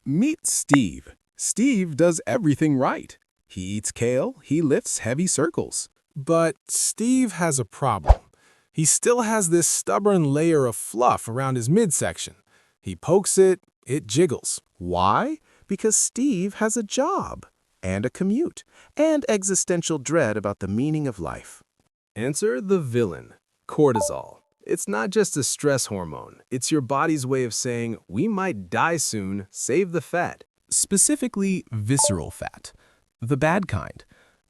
Meet Steve. Steve does everything right. He eats kale, he lifts heavy circles. But Steve has a problem. He still has this stubborn layer of fluff around his midsection. He pokes it, it jiggles. Why? Because Steve has a job, and a commute, and existential dread about the meaning of life. Enter the villain, cortisol. It's not just a stress hormone. It's your body's way of saying, we might die soon, save the fat. Specifically, visceral fat. The bad kind.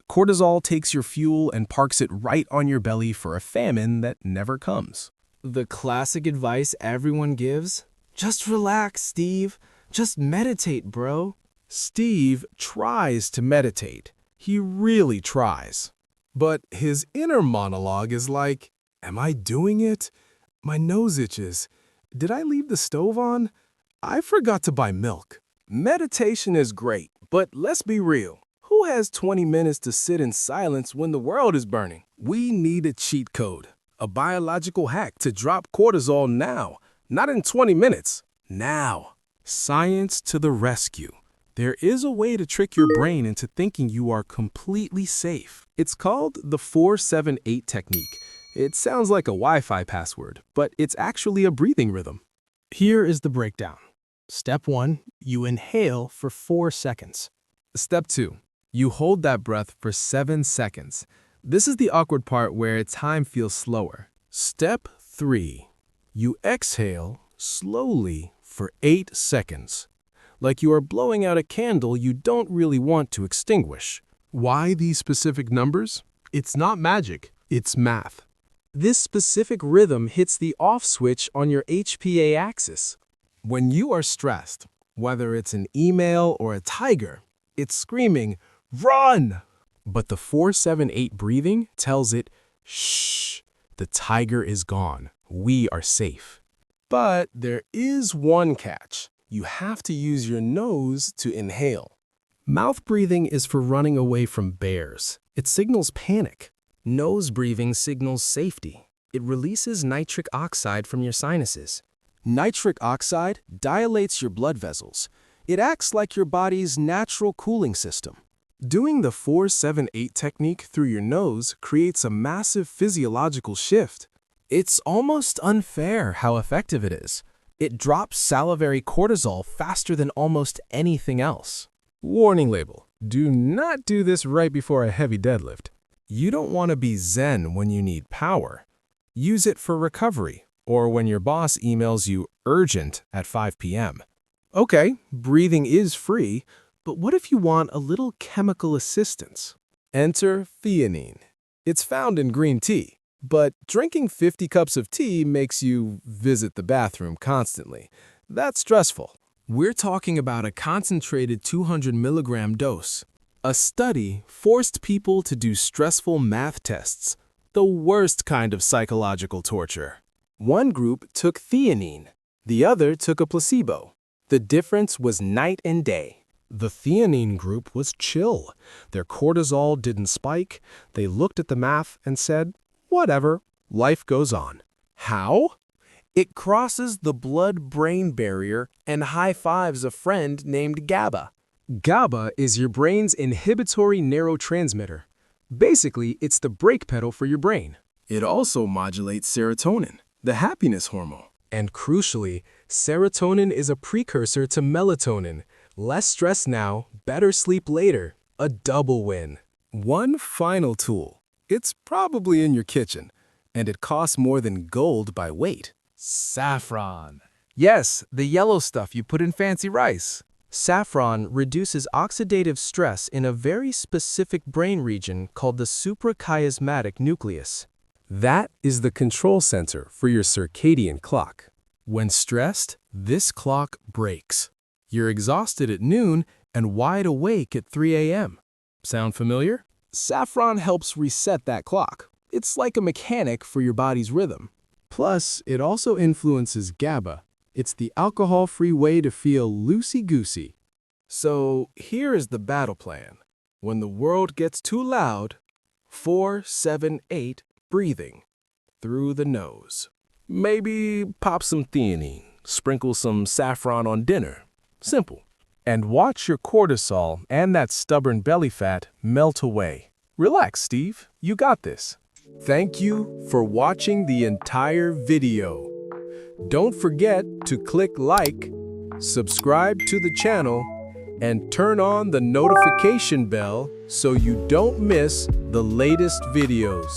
Cortisol takes your fuel and parks it right on your belly for a famine that never comes. The classic advice everyone gives? Just relax, Steve. Just meditate, bro. Steve tries to meditate. He really tries. But his inner monologue is like, am I doing it? My nose itches. Did I leave the stove on? I forgot to buy milk. Meditation is great, but let's be real. Who has 20 minutes to sit in silence when the world is burning? We need a cheat code, a biological hack to drop cortisol now, not in 20 minutes, now. Science to the rescue. There is a way to trick your brain into thinking you are completely safe. It's called the 4-7-8 technique. It sounds like a Wi-Fi password, but it's actually a breathing rhythm. Here is the breakdown. Step 1, you inhale for 4 seconds. Step 2, you hold that breath for 7 seconds. This is the awkward part where time feels slower. Step 3, you exhale slowly for 8 seconds. Like you are blowing out a candle you don't really want to extinguish. Why these specific numbers? It's not magic, it's math. This specific rhythm hits the off switch on your HPA axis. When you are stressed, whether it's an email or a tiger, it's screaming, run! But the 4-7-8 breathing tells it, shh, the tiger is gone. We are safe. But there is one catch. You have to use your nose to inhale. Mouth breathing is for running away from bears. It signals panic. Nose breathing signals safety. It releases nitric oxide from your sinuses. Nitric oxide dilates your blood vessels. It acts like your body's natural cooling system. Doing the 4-7-8 technique through your nose creates a massive physiological shift. It's almost unfair how effective it is. It drops salivary cortisol faster than almost anything else. Warning label: do not do this right before a heavy deadlift. You don't want to be zen when you need power. Use it for recovery or when your boss emails you urgent at 5 p.m. Okay, breathing is free, but what if you want a little chemical assistance? Enter theanine. It's found in green tea, but drinking 50 cups of tea makes you visit the bathroom constantly. That's stressful. We're talking about a concentrated 200 milligram dose. A study forced people to do stressful math tests, the worst kind of psychological torture. One group took theanine, the other took a placebo. The difference was night and day. The theanine group was chill. Their cortisol didn't spike. They looked at the math and said, whatever, life goes on. How? It crosses the blood-brain barrier and high-fives a friend named GABA. GABA is your brain's inhibitory neurotransmitter. Basically, it's the brake pedal for your brain. It also modulates serotonin, the happiness hormone. And crucially, serotonin is a precursor to melatonin. Less stress now, better sleep later. A double win. One final tool. It's probably in your kitchen, and it costs more than gold by weight. Saffron. Yes, the yellow stuff you put in fancy rice. Saffron reduces oxidative stress in a very specific brain region called the suprachiasmatic nucleus. That is the control center for your circadian clock. When stressed, this clock breaks. You're exhausted at noon and wide awake at 3 a.m. Sound familiar? Saffron helps reset that clock. It's like a mechanic for your body's rhythm. Plus, it also influences GABA. It's the alcohol-free way to feel loosey-goosey. So here is the battle plan. When the world gets too loud, 4-7-8 breathing through the nose. Maybe pop some theanine, sprinkle some saffron on dinner. Simple. And watch your cortisol and that stubborn belly fat melt away. Relax, Steve. You got this. Thank you for watching the entire video. Don't forget to click like, subscribe to the channel, and turn on the notification bell so you don't miss the latest videos.